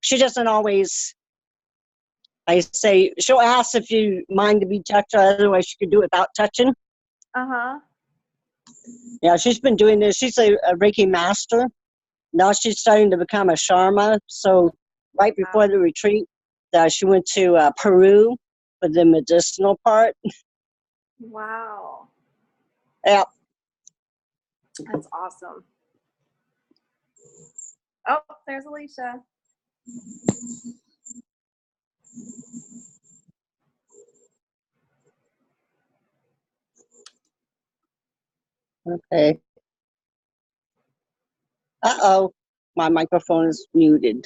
she doesn't always, I say, she'll ask if you mind to be touched, otherwise she could do it without touching. Uh-huh. Yeah, she's been doing this. She's a Reiki master. Now she's starting to become a Sharma. So right before the retreat, she went to Peru for the medicinal part. Wow. Yeah. That's awesome. Oh, there's Ellicia. Okay. Uh-oh. My microphone is muted.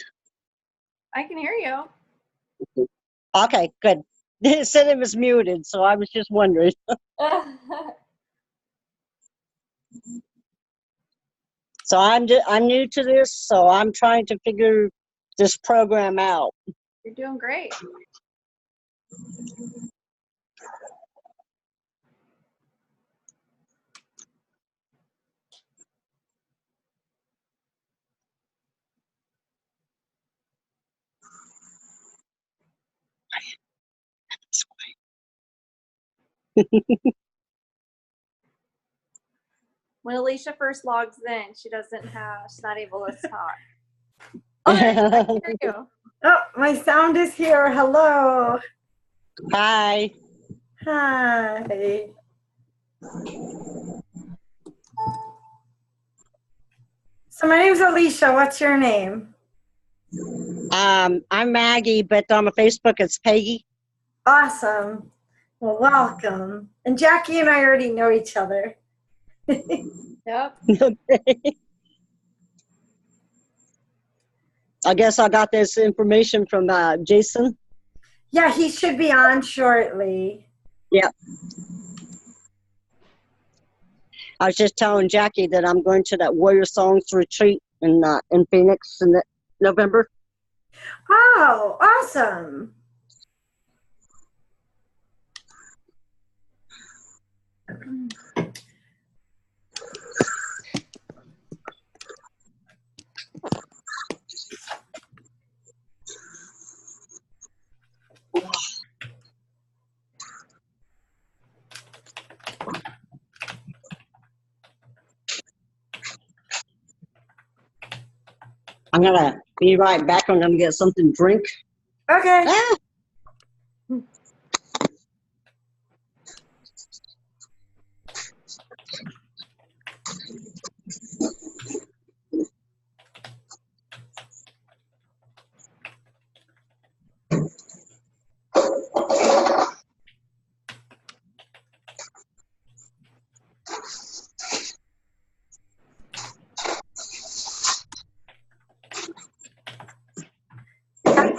I can hear you. Okay, good. It said it was muted, so I was just wondering. So I'm new to this, so I'm trying to figure this program out. You're doing great. When Ellicia first logs in, she's not able to talk. Oh, there you go. I can hear you. Oh, my sound is here. Hello. Hi. Hi. So my name's Ellicia. What's your name? I'm Maggie, but on my Facebook it's Peggy. Awesome. Well, welcome. And Jackie and I already know each other. Yep. Okay. I guess I got this information from Jason. Yeah, he should be on shortly. Yeah. I was just telling Jackie that I'm going to that Warrior Songs retreat in Phoenix in November. Oh, awesome. I'm going to be right back. I'm going to get something to drink. Okay. Ah!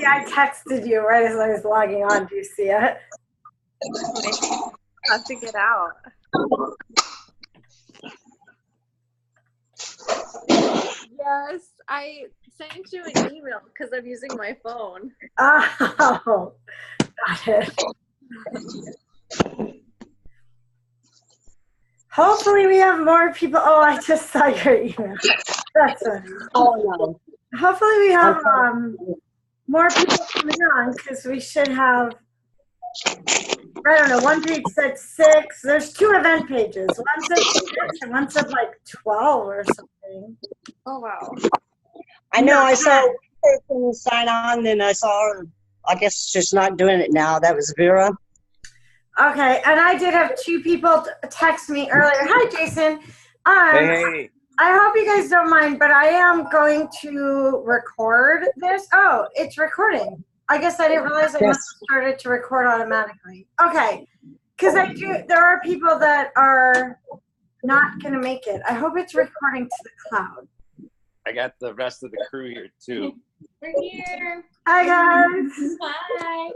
I texted you right as I was logging on. Do you see it? I have to get out. Yes, I sent you an email because I'm using my phone. Oh, got it. Hopefully we have more people. Oh, I just saw your email. That's funny. Oh, no. Hopefully we have more people coming on because we should have, I don't know, one page said 6. There's 2 event pages. One said 6 and one said like 12 or something. Oh, wow. I know. I saw one person sign on, then I saw her, I guess she's not doing it now. That was Vera. Okay, and I did have 2 people text me earlier. Hi, Jason. Hey. I hope you guys don't mind, but I am going to record this. Oh, it's recording. I guess I didn't realize I must have started to record automatically. Okay, because there are people that are not going to make it. I hope it's recording to the cloud. I got the rest of the crew here too. We're here. Hi, guys. Bye.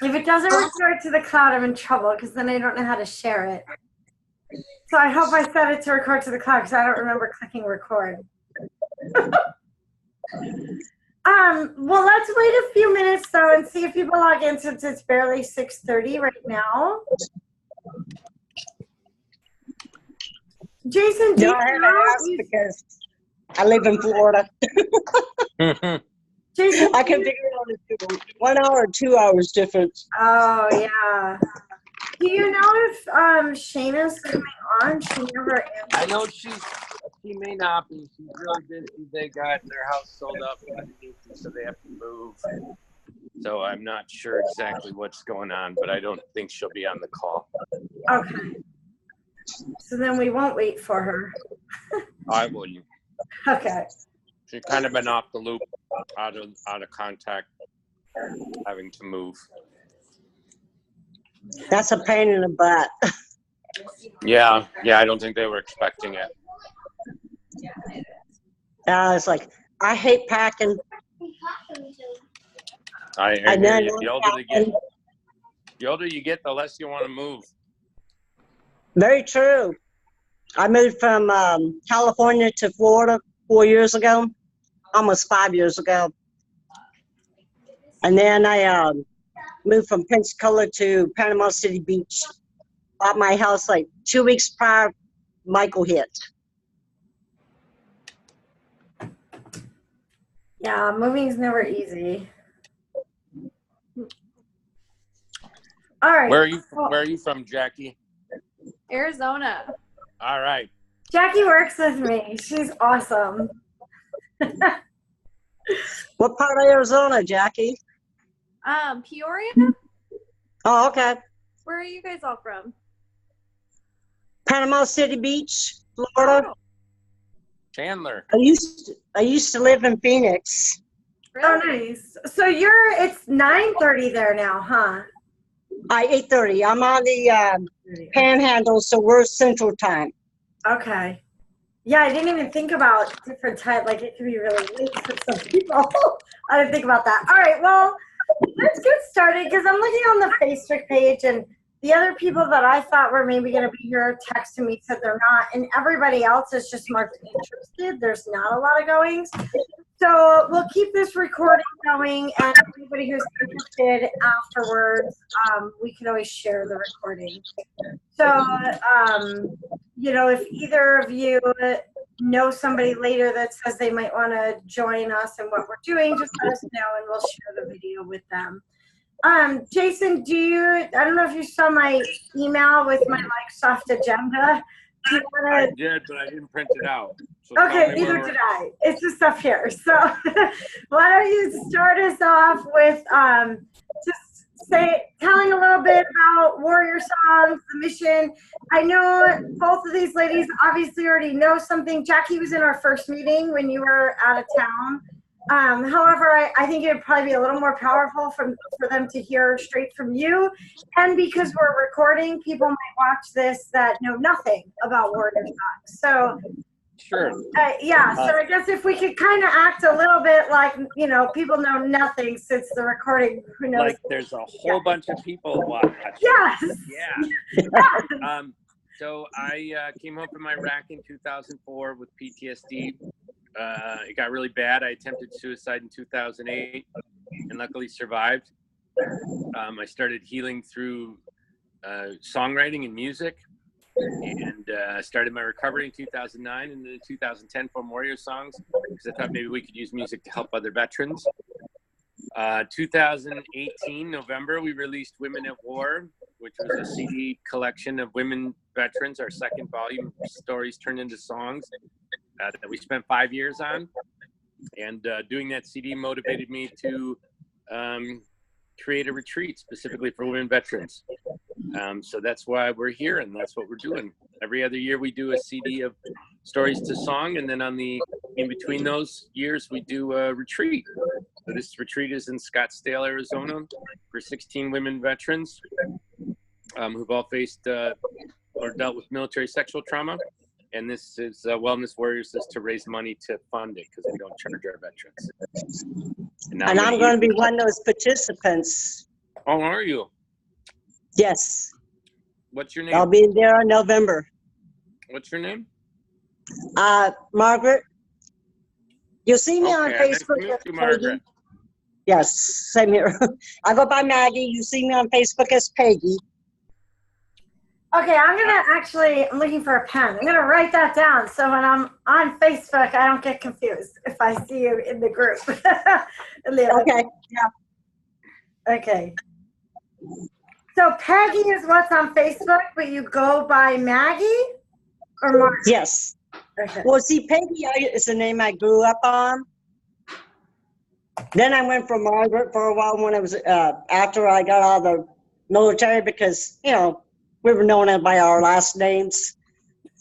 If it doesn't record to the cloud, I'm in trouble because then I don't know how to share it. So I hope I set it to record to the cloud because I don't remember clicking record. Well, let's wait a few minutes though and see if people log in since it's barely 6:30 right now. Jason, do No, I had to ask because I live in Florida. Jason, I can figure it out. 1 hour or 2 hours difference. oh yeah. Do you know if Shayna's coming on? She never I answered. know she may not be. She's really busy. They got their house sold up underneath them, so they have to move. So I'm not sure exactly what's going on, but I don't think she'll be on the call. Okay. So then we won't wait for her. I wouldn't. Okay. She's kind of been off the loop, out of contact, having to move. That's a pain in the butt. Yeah, I don't think they were expecting it. It's like, I hate packing. I And hear then you. The older you get, the less you want to move. Very true. I moved from California to Florida 4 years ago, almost 5 years ago. And then I moved from Pensacola to Panama City Beach. Bought my house like 2 weeks prior Michael hit. Yeah, moving's never easy. All right. Where are you from, Jackie? Arizona. All right. Jackie works with me. She's awesome. What part of Arizona, Jackie? Peoria? Oh, okay. Where are you guys all from? Panama City Beach, Florida. Oh, Chandler. I used to live in Phoenix. Oh, really? nice. So it's 9:30 there now, huh? 8:30. I'm on the Panhandle, so we're Central Time. Okay. Yeah, I didn't even think about different time. Like it could be really late for some people. I didn't think about that. All right, well, let's get started because I'm looking on the Facebook page and the other people that I thought were maybe going to be here texting me said they're not, and everybody else is just marked interested. There's not a lot of goings. So we'll keep this recording going, and anybody who's interested afterwards, we can always share the recording. So, if either of you know somebody later that says they might want to join us in what we're doing, just let us know, and we'll share the video with them. Jason, I don't know if you saw my email with my soft agenda. I did, but I didn't print it out. So Okay, neither did I. It's the stuff here. So why don't you start us off with just telling a little bit about Warrior Songs, the mission. I know both of these ladies obviously already know something. Jackie was in our first meeting when you were out of town. However, I think it would probably be a little more powerful for them to hear straight from you. And because we're recording, people might watch this that know nothing about Warrior Songs. So, sure. so I guess if we could kind of act a little bit like, people know nothing since the recording, who knows? Like there's a whole bunch of people watching. Yes. Yeah. So I came home from Iraq in 2004 with PTSD. It got really bad. I attempted suicide in 2008 and luckily survived. I started healing through songwriting and music, and started my recovery in 2009, and then in 2010 formed Warrior Songs because I thought maybe we could use music to help other veterans. 2018 November, we released Women at War, which was a CD collection of women veterans, our second volume, stories turned into songs. That we spent 5 years on, and doing that CD motivated me to create a retreat specifically for women veterans. So that's why we're here, and that's what we're doing. Every other year we do a CD of stories to song, and then in between those years we do a retreat. So this retreat is in Scottsdale, Arizona, for 16 women veterans who've all faced or dealt with military sexual trauma. And this is Wellness Warriors is to raise money to fund it because we don't charge our veterans. And I'm going to be one of those participants. Oh, are you? Yes. What's your name? I'll be there in November. What's your name? Margaret. You'll see me on Nice Facebook. to meet you, Margaret. Yes, same here. I go by Maggie. You see me on Facebook as Peggy. Okay, I'm looking for a pen. I'm gonna write that down so when I'm on Facebook, I don't get confused if I see you in the group. Okay. Yeah. Okay. So Peggy is what's on Facebook, but you go by Maggie or Mark? Yes. Okay. Well, see, Peggy is the name I grew up on. Then I went for Margaret for a while when I was after I got out of the military because we were known by our last names.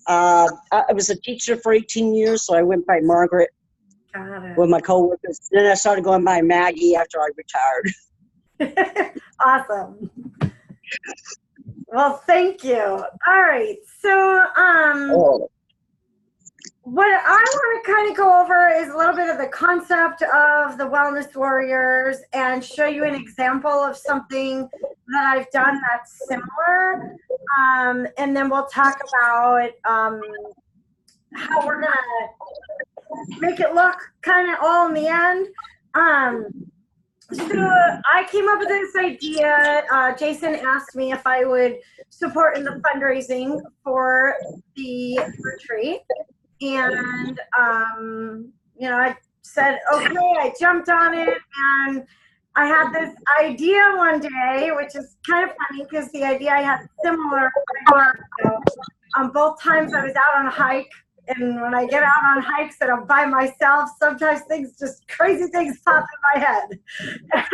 I was a teacher for 18 years, so I went by Margaret Got it. with my coworkers. Then I started going by Maggie after I retired. Awesome. Well, thank you. All right. So, what I want to kind of go over is a little bit of the concept of the Wellness Warriors and show you an example of something that I've done that's similar. And then we'll talk about how we're going to make it look kind of all in the end. So I came up with this idea. Jason asked me if I would support in the fundraising for the retreat. And, I said, okay, I jumped on it, and I had this idea one day, which is kind of funny because the idea I had similar both times I was out on a hike. And when I get out on hikes and I'm by myself, sometimes crazy things pop in my head. And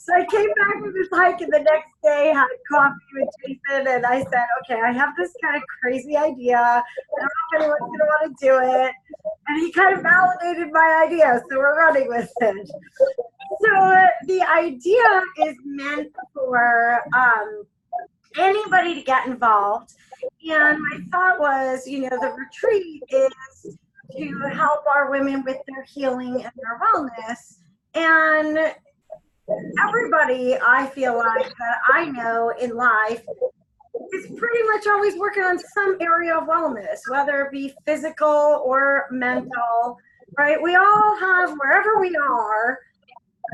so I came back from this hike, and the next day had coffee with Jason, and I said, okay, I have this kind of crazy idea. I don't know if anyone's going to want to do it. And he kind of validated my idea, so we're running with it. So the idea is meant for anybody to get involved. And my thought was, the retreat is to help our women with their healing and their wellness. And everybody, I feel like, that I know in life is pretty much always working on some area of wellness, whether it be physical or mental, right? We all have, wherever we are,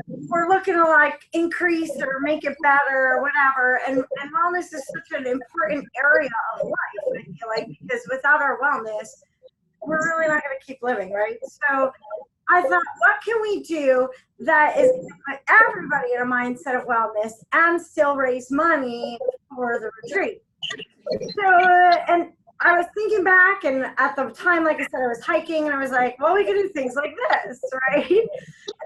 we're looking to increase or make it better or whatever. And wellness is such an important area of life, I feel like, because without our wellness, we're really not going to keep living, right? So I thought, what can we do that is going to put everybody in a mindset of wellness and still raise money for the retreat? So, and I was thinking back, and at the time, like I said, I was hiking, and I was like, well, we can do things like this, right?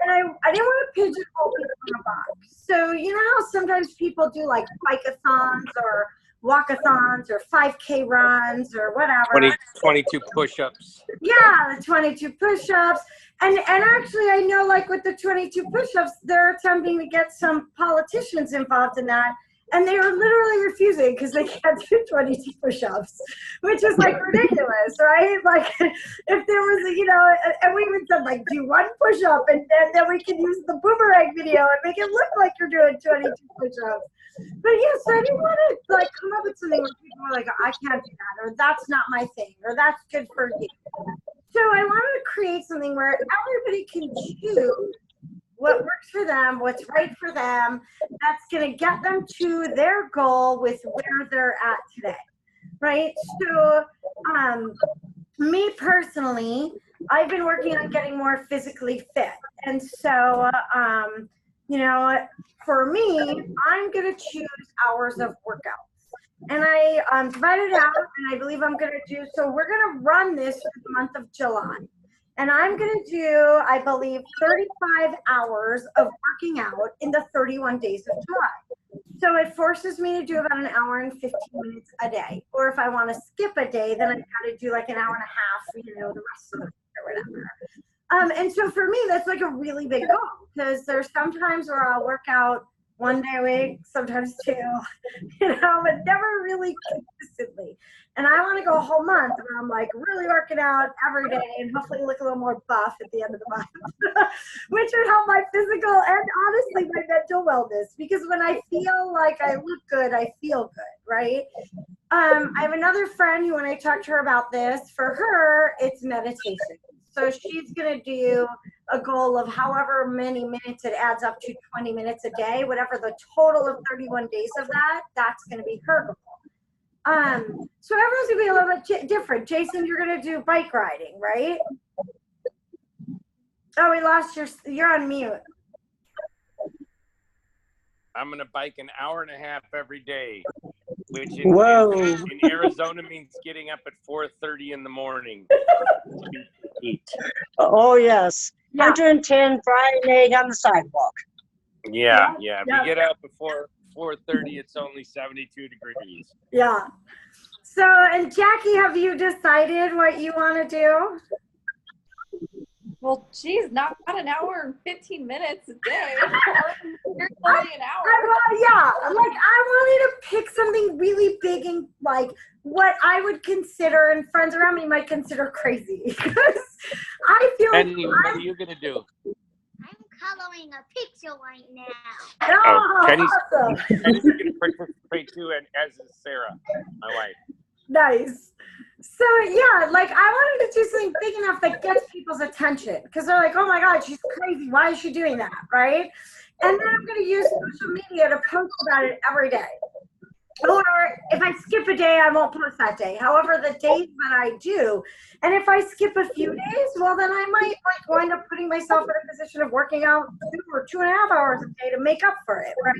And I didn't want to pigeonhole people in a box. So, how sometimes people do bike-a-thons or walk-a-thons or 5K runs or whatever. 22 push-ups. Yeah, the 22 push-ups. And actually, I know, with the 22 push-ups, they're attempting to get some politicians involved in that. And they were literally refusing because they can't do 22 push-ups, which is ridiculous, right? If there was and we even said do one push-up and then we can use the boomerang video and make it look like you're doing 22 push-ups. But yes, I didn't want to come up with something where people were like, I can't do that, or that's not my thing, or that's good for you. So I wanted to create something where everybody can choose what works for them, what's right for them, that's going to get them to their goal with where they're at today, right? So me personally, I've been working on getting more physically fit. And so, for me, I'm going to choose hours of workouts. And I divided it out, and I believe I'm going to do, so we're going to run this for the month of July. And I'm going to do, I believe, 35 hours of working out in the 31 days of July. So it forces me to do about an hour and 15 minutes a day. Or if I want to skip a day, then I've got to do an hour and a half, the rest of the week or whatever. And so for me, that's a really big goal, because there's some times where I'll work out one day a week, sometimes two, but never really consistently. And I want to go a whole month where I'm really working out every day and hopefully look a little more buff at the end of the month, which would help my physical and honestly my mental wellness. Because when I feel like I look good, I feel good, right? I have another friend who, when I talked to her about this, for her, it's meditation. So she's going to do a goal of however many minutes it adds up to 20 minutes a day, whatever the total of 31 days of that, that's going to be her goal. So everyone's gonna be a little bit different. Jason, you're gonna do bike riding, right? Oh, we lost you're on mute. I'm going to bike an hour and a half every day, which Whoa. in Arizona means getting up at 4:30 in the morning. Oh, yes. Yeah. 110 Friday night on the sidewalk. Yeah. If you get up before 4:30, it's only 72 degrees. Yeah. So, and Jackie, have you decided what you want to do? Well, geez, not an hour and 15 minutes a day. You're only an hour. I wanted to pick something really big and like what I would consider, and friends around me might consider crazy. Because I feel And what are you going to do? I'm coloring a picture right now. Oh, Kenny's awesome. going to participate too, and as is Sarah, my wife. Nice. So yeah, like I wanted to do something big enough that gets people's attention because they're like, oh my God, she's crazy. Why is she doing that? Right? And then I'm going to use social media to post about it every day. Or if I skip a day, I won't post that day. However, the days that I do, and if I skip a few days, well, then I might like wind up putting myself in a position of working out 2 or 2.5 hours a day to make up for it, right?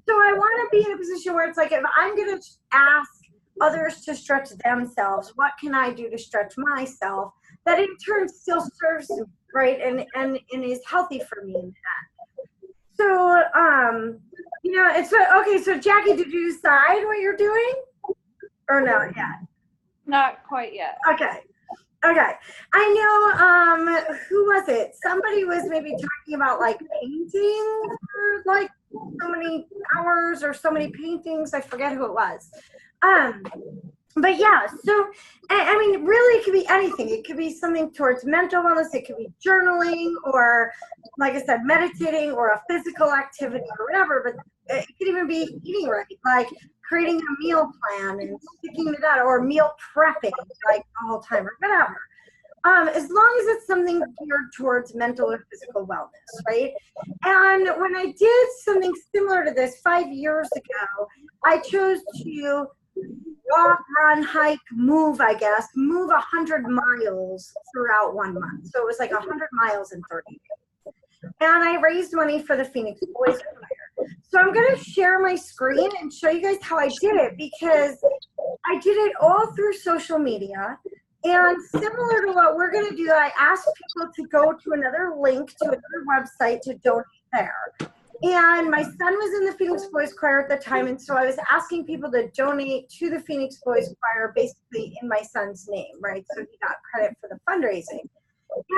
So I want to be in a position where it's like, if I'm going to ask others to stretch themselves, what can I do to stretch myself that in turn still serves me, right? And is healthy for me in that. So, it's okay. So Jackie, did you decide what you're doing or no yet? Not quite yet. Okay. I know, who was it? Somebody was maybe talking about like painting for like so many hours or so many paintings. I forget who it was. But yeah, so, I mean, really it could be anything. It could be something towards mental wellness. It could be journaling or, like I said, meditating or a physical activity or whatever. But it could even be eating right, like creating a meal plan and sticking to that, or meal prepping like the whole time or whatever. As long as it's something geared towards mental or physical wellness, right? And when I did something similar to this 5 years ago, I chose to walk, run, hike, move 100 miles throughout 1 month. So it was like 100 miles in 30 days. And I raised money for the Phoenix Boys Choir. So I'm going to share my screen and show you guys how I did it, because I did it all through social media. And similar to what we're going to do, I asked people to go to another link to another website to donate there. And my son was in the Phoenix Boys Choir at the time, and so I was asking people to donate to the Phoenix Boys Choir basically in my son's name, right? So he got credit for the fundraising.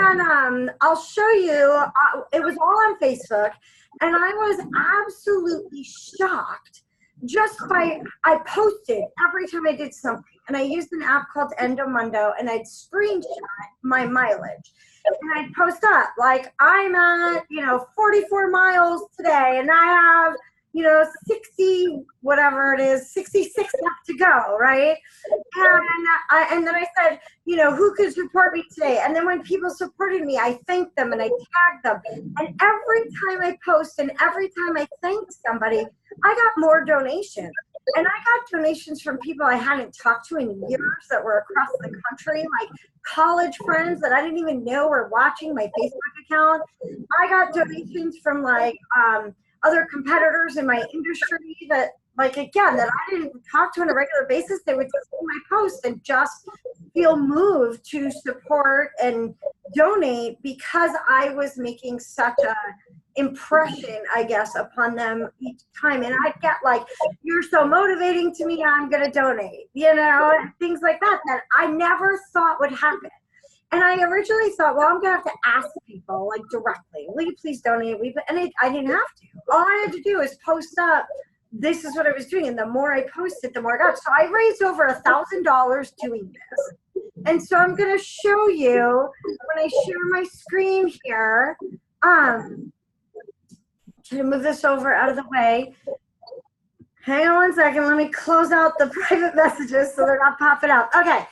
And I'll show you, it was all on Facebook, and I was absolutely shocked just by, I posted every time I did something, and I used an app called Endomundo, and I'd screenshot my mileage. And I'd post up, like, I'm at, 44 miles today, and I have, 60, whatever it is, 66 left to go, right? And then I said, who could support me today? And then when people supported me, I thanked them and I tagged them. And every time I post and every time I thanked somebody, I got more donations. And I got donations from people I hadn't talked to in years that were across the country, like college friends that I didn't even know were watching my Facebook account. I got donations from other competitors in my industry that, again, that I didn't talk to on a regular basis. They would see my post and just feel moved to support and donate because I was making such a impression, I guess, upon them each time. And I'd get you're so motivating to me, I'm going to donate, things like that I never thought would happen. And I originally thought, well, I'm going to have to ask people directly, will you please donate? I didn't have to. All I had to do is post up, this is what I was doing. And the more I posted, the more I got. So I raised over $1,000 doing this. And so I'm going to show you when I share my screen here. Can I move this over out of the way? Hang on 1 second. Let me close out the private messages so they're not popping up. Okay.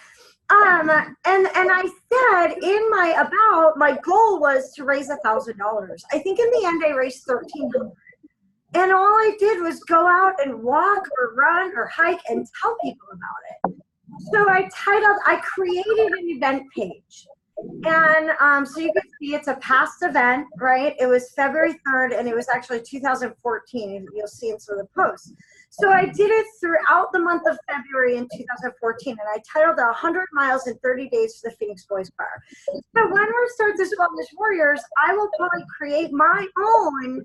And I said in my goal was to raise $1,000. I think in the end I raised $1,300. And all I did was go out and walk or run or hike and tell people about it. So I created an event page. And so you can see it's a past event, right? It was February 3rd, and it was actually 2014. You'll see in some of the posts. So I did it throughout the month of February in 2014, and I titled it 100 Miles in 30 Days for the Phoenix Boys Choir. So when we start this Wellness Warriors, I will probably create my own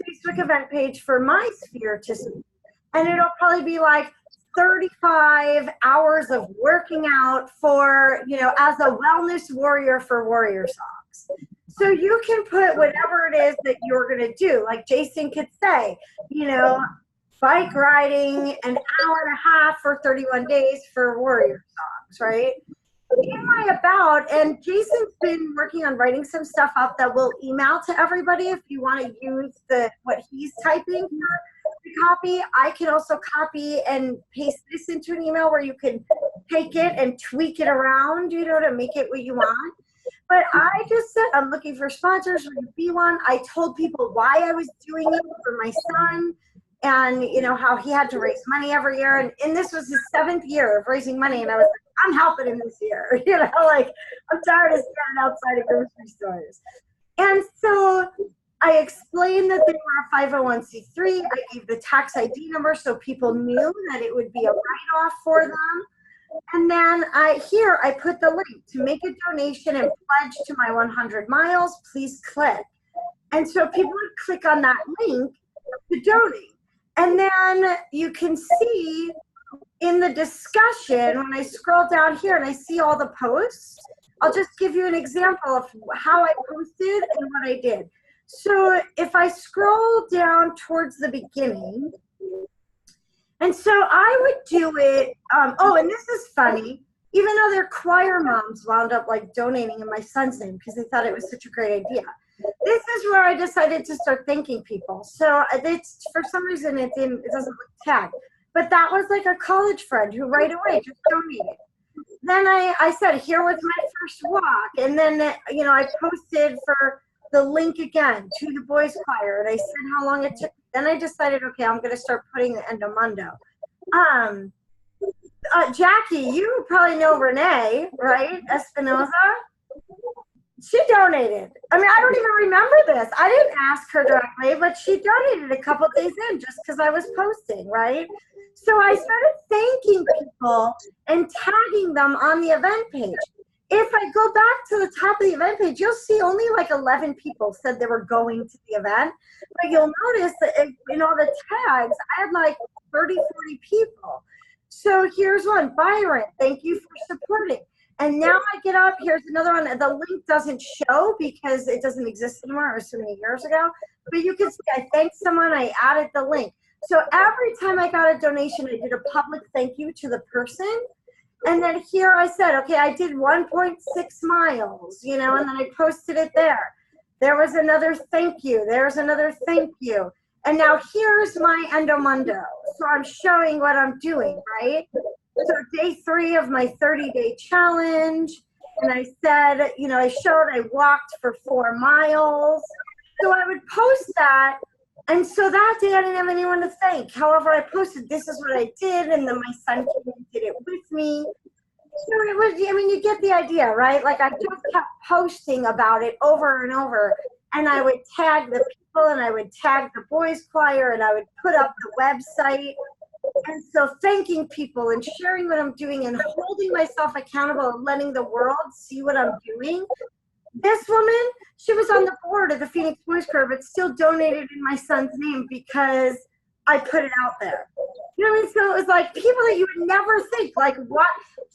Facebook event page for my sphere to see. And it'll probably be like 35 hours of working out for, as a wellness warrior for Warrior Songs. So you can put whatever it is that you're going to do. Like Jason could say, bike riding an hour and a half for 31 days for Warrior Songs, right? In my about, and Jason's been working on writing some stuff up that we'll email to everybody if you want to use what he's typing here. Copy. I can also copy and paste this into an email where you can take it and tweak it around, to make it what you want. But I just said, I'm looking for sponsors. Will you be one? I told people why I was doing it for my son and, how he had to raise money every year. And this was his 7th year of raising money. And I was like, I'm helping him this year. I'm tired of standing outside of grocery stores. And so I explained that they were a 501c3. I gave the tax ID number so people knew that it would be a write-off for them. And then I put the link to make a donation and pledge to my 100 miles. Please click. And so people would click on that link to donate. And then you can see in the discussion, when I scroll down here and I see all the posts, I'll just give you an example of how I posted and what I did. So if I scroll down towards the beginning, and so I would do it, and this is funny, even other choir moms wound up donating in my son's name because they thought it was such a great idea. This is where I decided to start thanking people. So it's, for some reason it doesn't look tagged, but that was a college friend who right away just donated. Then I said, here was my first walk. And then, I posted for the link again to the boys choir, and I said how long it took. Then I decided, okay, I'm going to start putting the endomundo. Jackie, you probably know Renee, right? Espinoza. She donated. I mean, I don't even remember this. I didn't ask her directly, but she donated a couple days in just because I was posting, right? So I started thanking people and tagging them on the event page. If I go back to the top of the event page, you'll see only 11 people said they were going to the event. But you'll notice that in all the tags, I had 30, 40 people. So here's one. Byron, thank you for supporting. And now I get up, here's another one. The link doesn't show because it doesn't exist anymore. It was so many years ago. But you can see I thanked someone, I added the link. So every time I got a donation, I did a public thank you to the person. And then here I said, okay, I did 1.6 miles, and then I posted it there. There was another thank you. There's another thank you. And now here's my endomundo. So I'm showing what I'm doing, right? So day 3 of my 30-day challenge. And I said, I showed I walked for 4 miles. So I would post that. And so that day I didn't have anyone to thank. However, I posted, this is what I did. And then my son came and did it with me. So it was, you get the idea, right? I just kept posting about it over and over. And I would tag the people and I would tag the boys choir and I would put up the website. And so thanking people and sharing what I'm doing and holding myself accountable and letting the world see what I'm doing. This woman, she was on the board of the Phoenix Boys Choir, but still donated in my son's name because I put it out there. You know what I mean? So it was people that you would never think, what?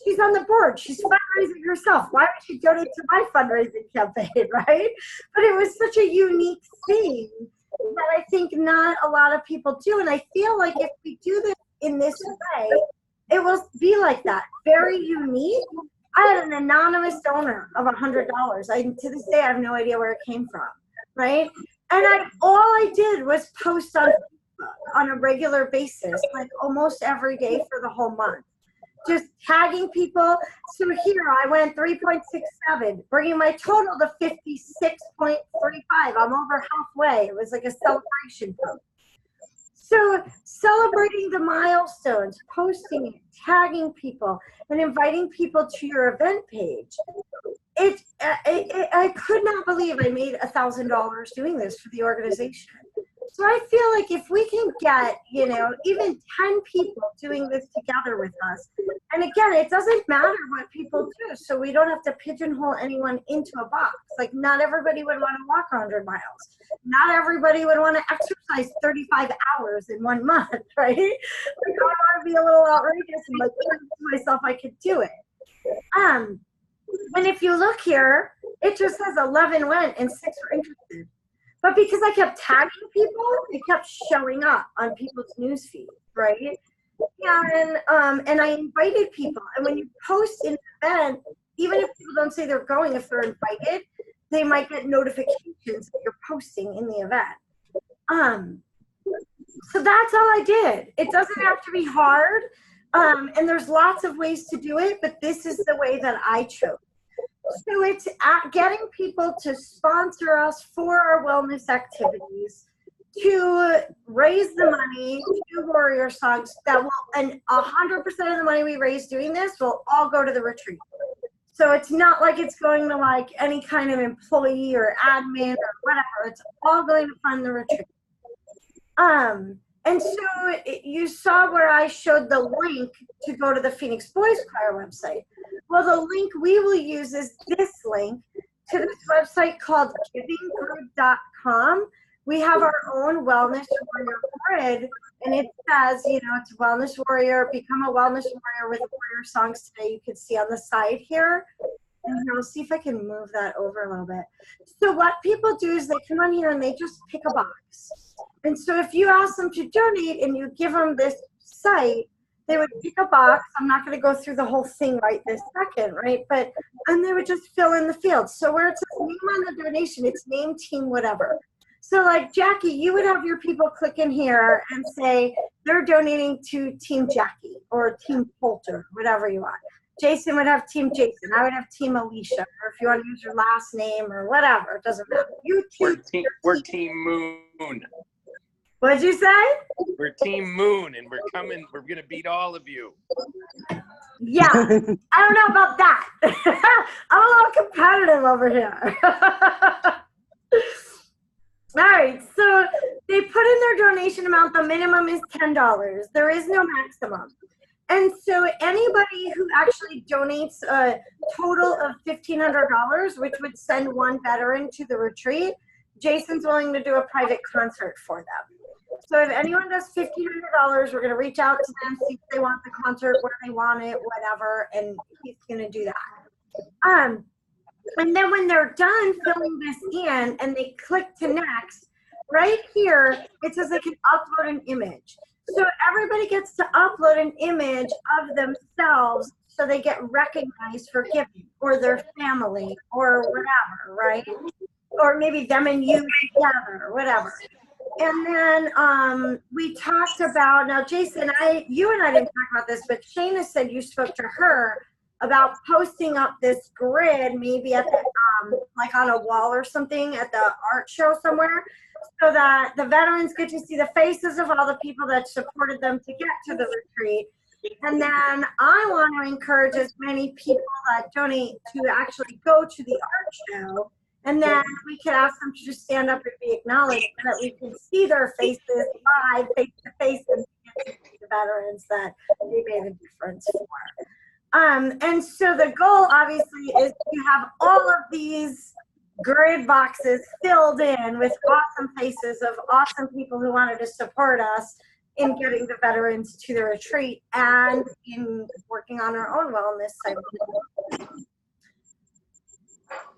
She's on the board. She's fundraising herself. Why would she donate to my fundraising campaign, right? But it was such a unique thing that I think not a lot of people do. And I feel like if we do this in this way, it will be like that. Very unique. I had an anonymous donor of $100. To this day, I have no idea where it came from, right? And all I did was post on Facebook on a regular basis, almost every day for the whole month, just tagging people. So here I went 3.67, bringing my total to 56.35. I'm over halfway. It was a celebration post. So celebrating the milestones, posting it, tagging people, and inviting people to your event page. I could not believe I made $1,000 doing this for the organization. So I feel like if we can get, even 10 people doing this together with us, and again, it doesn't matter what people do, so we don't have to pigeonhole anyone into a box. Like, not everybody would want to walk 100 miles. Not everybody would want to exercise 35 hours in 1 month, right? Like, I want to be a little outrageous and like prove to myself I could do it. And if you look here, it just says 11 went and 6 were interested. But because I kept tagging people, it kept showing up on people's newsfeed, right? And I invited people. And when you post an event, even if people don't say they're going, if they're invited, they might get notifications that you're posting in the event. So that's all I did. It doesn't have to be hard. And there's lots of ways to do it, but this is the way that I chose. So it's getting people to sponsor us for our wellness activities, to raise the money to Warrior Songs that will, and 100% of the money we raise doing this will all go to the retreat. So it's not like it's going to like any kind of employee or admin or whatever. It's all going to fund the retreat. And so you saw where I showed the link to go to the Phoenix Boys Choir website. Well, the link we will use is this link to this website called givinggrid.com. We have our own Wellness Warrior grid, and it says, it's Wellness Warrior, become a Wellness Warrior with Warrior Songs today. You can see on the side here. And here, I'll see if I can move that over a little bit. So what people do is they come on here and they just pick a box. And so if you ask them to donate and you give them this site, they would pick a box. I'm not going to go through the whole thing right this second, right? And they would just fill in the field. So where it says name on the donation, it's name, team, whatever. So like Jackie, you would have your people click in here and say they're donating to Team Jackie or Team Poulter, whatever you want. Jason would have Team Jason. I would have Team Ellicia. Or if you want to use your last name or whatever, it doesn't matter. We're Team Moon. What'd you say? We're Team Moon, and we're coming. We're going to beat all of you. Yeah. I don't know about that. I'm a little competitive over here. All right. So they put in their donation amount. The minimum is $10. There is no maximum. And so anybody who actually donates a total of $1,500, which would send one veteran to the retreat, Jason's willing to do a private concert for them. So if anyone does $1,500, we're going to reach out to them, see if they want the concert, where they want it, whatever, and he's going to do that. And then when they're done filling this in and they click to next, right here, it says they can upload an image. So everybody gets to upload an image of themselves so they get recognized for giving, or their family, or whatever, right? Or maybe them and you together, or whatever. And then we talked about, now Jason, you and I didn't talk about this, but Shayna said you spoke to her about posting up this grid, maybe at the, like on a wall or something at the art show somewhere, so that the veterans get to see the faces of all the people that supported them to get to the retreat. And then I want to encourage as many people that donate to actually go to the art show. And then we could ask them to just stand up and be acknowledged so that we can see their faces live, face to face, and get to see the veterans that they made a difference for. And so the goal, obviously, is to have all of these grid boxes filled in with awesome faces of awesome people who wanted to support us in getting the veterans to the retreat and in working on our own wellness side.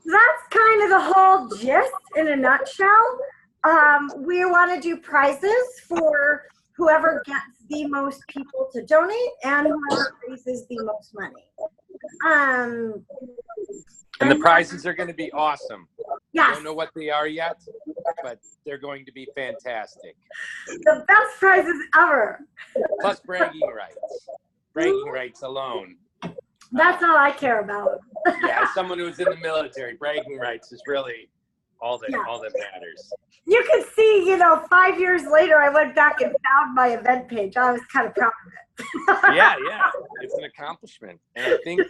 That's kind of the whole gist in a nutshell. We want to do prizes for whoever gets the most people to donate and whoever raises the most money. And the prizes are going to be awesome. Yes. I don't know what they are yet, but they're going to be fantastic. The best prizes ever. Plus bragging rights. Bragging rights alone. That's all I care about. Yeah, as someone who's in the military, bragging rights is really all that matters. You can see, you know, 5 years later, I went back and found my event page. I was kind of proud of it. Yeah, it's an accomplishment, and I think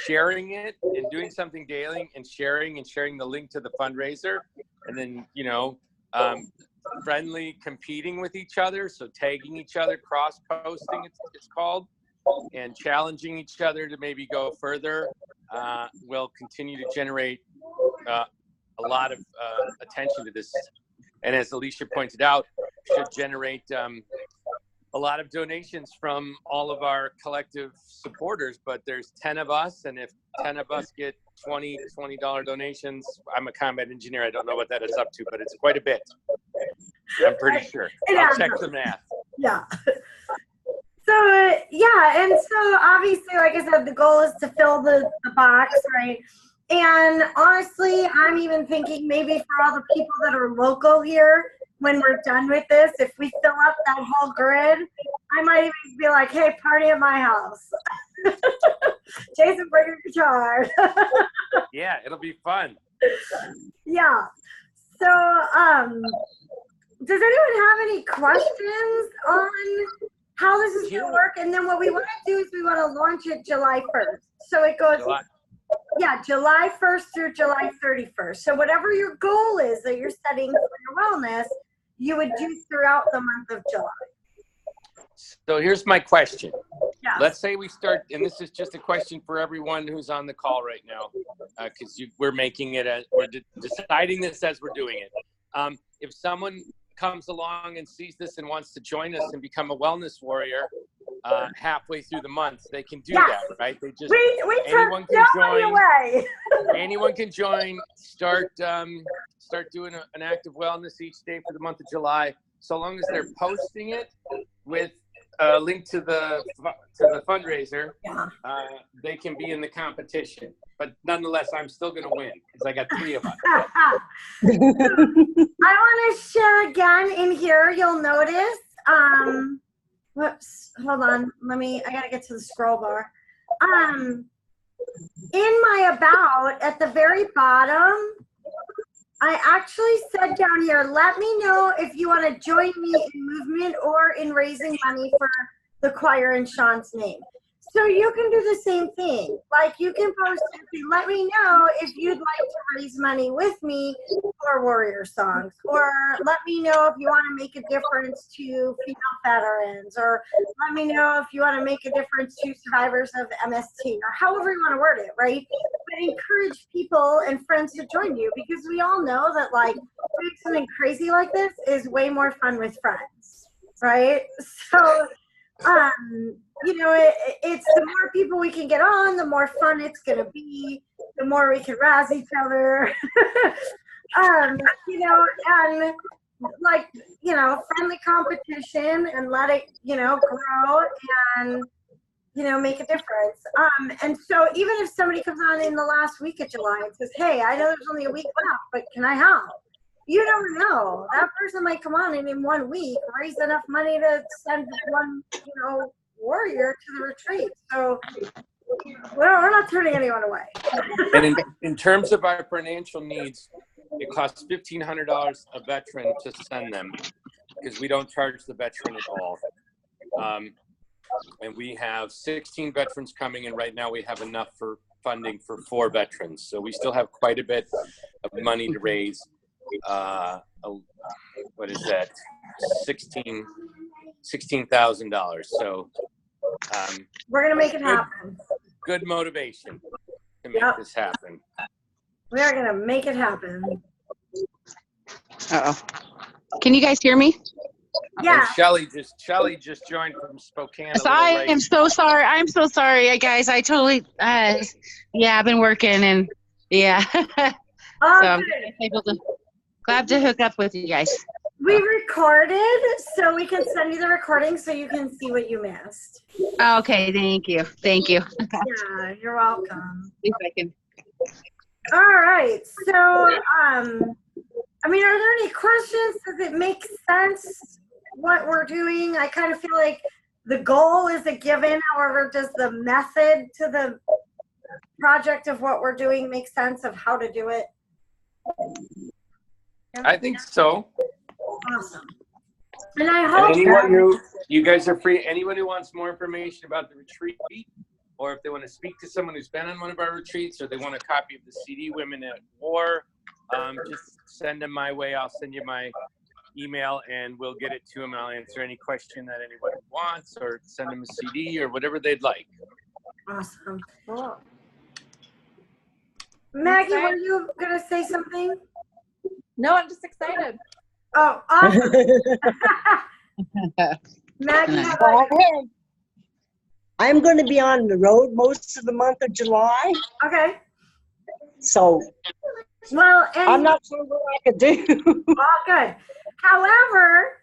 sharing it and doing something daily and sharing the link to the fundraiser, and then, you know, friendly competing with each other, so tagging each other, cross posting it's called, and challenging each other to maybe go further will continue to generate a lot of attention to this, and as Ellicia pointed out, should generate a lot of donations from all of our collective supporters. But there's 10 of us, and if 10 of us get $20 donations, I'm a combat engineer, I don't know what that is up to, but it's quite a bit. I'm pretty sure. I'll check the math. Yeah. So yeah, and so obviously, like I said, the goal is to fill the box, right? And honestly, I'm even thinking maybe for all the people that are local here, when we're done with this, if we fill up that whole grid, I might even be like, hey, party at my house. Jason, bring your guitar. Yeah, it'll be fun. Yeah. So, does anyone have any questions on how this is going to work? And then what we want to do is we want to launch it July 1st. So it goes, July 1st through July 31st. So whatever your goal is that you're setting for your wellness, you would do throughout the month of July. So here's my question. Yeah. Let's say we start, and this is just a question for everyone who's on the call right now, because we're making it, we're deciding this as we're doing it. If someone comes along and sees this and wants to join us and become a wellness warrior halfway through the month, they can do that, right? They just anyone can join. Anyone can join. Start doing an active wellness each day for the month of July, so long as they're posting it with a link to the fundraiser. They can be in the competition. But nonetheless, I'm still going to win because I got 3 of us. I want to share again in here. You'll notice. Whoops. Hold on. I got to get to the scroll bar. In my about at the very bottom, I actually said down here, let me know if you want to join me in movement or in raising money for the choir in Sean's name. So you can do the same thing. Like you can post and say, let me know if you'd like to raise money with me for Warrior Songs. Or let me know if you want to make a difference to female veterans. Or let me know if you want to make a difference to survivors of MST. Or however you want to word it, right? But encourage people and friends to join you, because we all know that like doing something crazy like this is way more fun with friends, right? So you know, it's the more people we can get on, the more fun it's going to be, the more we can razz each other, you know, and like, you know, friendly competition and let it, you know, grow and, you know, make a difference. And so even if somebody comes on in the last week of July and says, hey, I know there's only a week left, but can I help? You never know. That person might come on and in 1 week raise enough money to send one, you know, warrior to the retreat. So we're not turning anyone away. And in terms of our financial needs, it costs $1,500 a veteran to send them, because we don't charge the veteran at all. And we have 16 veterans coming, and right now we have enough for funding for 4 veterans. So we still have quite a bit of money to raise. What is that? $16,000. So we're gonna make it happen. Good motivation to make this happen. We are gonna make it happen. Uh-oh. Can you guys hear me? Yeah. And Shelly just joined from Spokane. So I am so sorry. I'm so sorry, guys. I totally yeah, I've been working and yeah. So I'm glad to hook up with you guys. We recorded, so we can send you the recording so you can see what you missed. Okay, thank you. Thank you. Yeah, you're welcome. If I can. All right. So, I mean, are there any questions? Does it make sense what we're doing? I kind of feel like the goal is a given. However, does the method to the project of what we're doing make sense of how to do it? I think so. Awesome. And I And hope anyone who, you guys are free, anyone who wants more information about the retreat, or if they want to speak to someone who's been on one of our retreats, or they want a copy of the CD Women at War, just send them my way. I'll send you my email and we'll get it to them. I'll answer any question that anyone wants, or send them a CD or whatever they'd like. Awesome. Cool. Maggie, were you going to say something? No, I'm just excited. Oh, awesome. Maggie, how about you? I'm going to be on the road most of the month of July, Okay. so Well, I'm not sure what I could do. all good. However,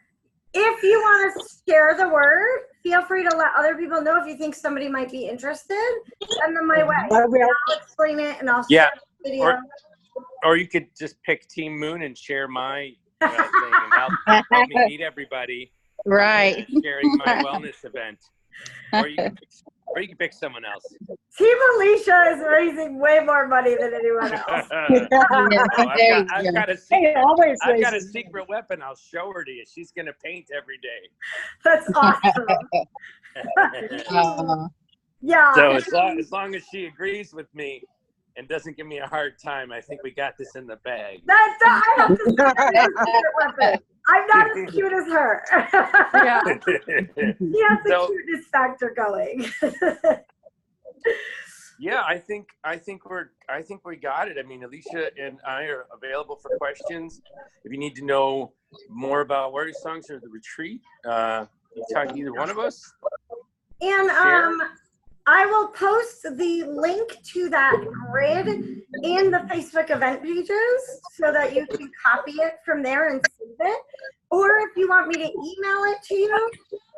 if you want to share the word, feel free to let other people know if you think somebody might be interested. Send them my way. I will. I'll explain it and I'll Yeah. share the video. Or you could just pick Team Moon and share my thing and help me meet everybody. Right. Sharing my wellness event. Or you can pick someone else. Team Ellicia is raising way more money than anyone else. I've got a Hey, always I've got a raises- secret weapon. I'll show her to you. She's gonna paint every day. That's awesome. Yeah. So as long as she agrees with me and doesn't give me a hard time, I think we got this in the bag. I have to say that is a secret weapon. I'm not as cute as her. Yeah. She has the So- cuteness factor going. Yeah, I think we got it. I mean, Ellicia and I are available for questions. If you need to know more about Warrior Songs or the retreat, you talk to either one of us. And I will post the link to that grid in the Facebook event pages so that you can copy it from there and save it. Or if you want me to email it to you,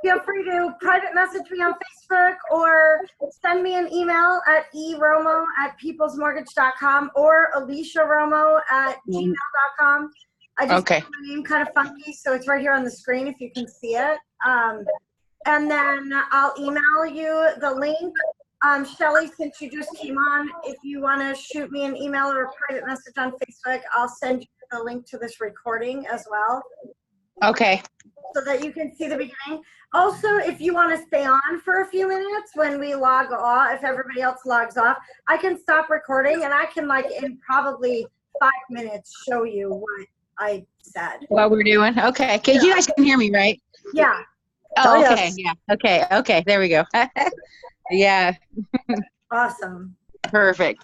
feel free to private message me on Facebook or send me an email at eromo@peoplesmortgage.com or elliciaromo@gmail.com. I just Okay. made my name kind of funky, so it's right here on the screen if you can see it. And then I'll email you the link. Shelly, since you just came on, if you want to shoot me an email or a private message on Facebook, I'll send you the link to this recording as well, Okay. so that you can see the beginning. Also, if you want to stay on for a few minutes when we log off, if everybody else logs off, I can stop recording and I can, like, in probably 5 minutes, show you what I said. What we're doing? Okay. Okay. You guys can hear me, right? Yeah. Oh, Oh, okay. yes. Yeah. Okay. Okay. There we go. Yeah. Awesome. Perfect.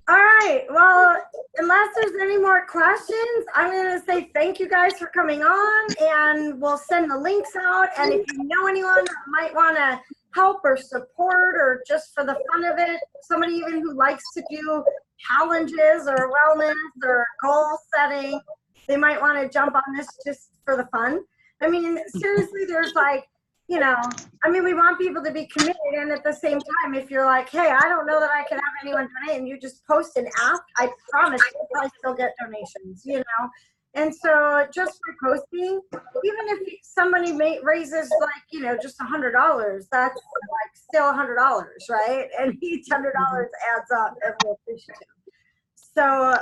All right. Well, unless there's any more questions, I'm going to say thank you guys for coming on, and we'll send the links out. And if you know anyone that might want to help or support or just for the fun of it, somebody even who likes to do challenges or wellness or goal setting, they might want to jump on this just for the fun. I mean, seriously, there's like, you know, I mean, we want people to be committed, and at the same time, if you're like, hey, I don't know that I can have anyone donate, and you just post an app, I promise you'll probably still get donations, you know? And so just for posting, even if somebody raises like, you know, just $100, that's like still $100, right? And each $100 adds up, and we're appreciative. So,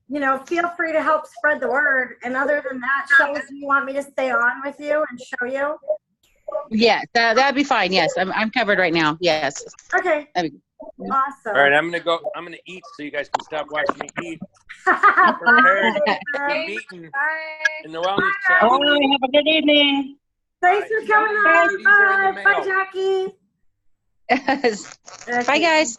you know, feel free to help spread the word. And other than that, Shelly, do you want me to stay on with you and show you? Yeah. That'd be fine. Yes. I'm covered right now. Yes. Okay. That'd be- Awesome. All right, I'm gonna eat so you guys can stop watching me eat. Prepared to be beaten Bye. in the wellness Bye. challenge. Have a good evening. Thanks for coming on. These are in the Bye. Bye, mail. Jackie. Bye, guys.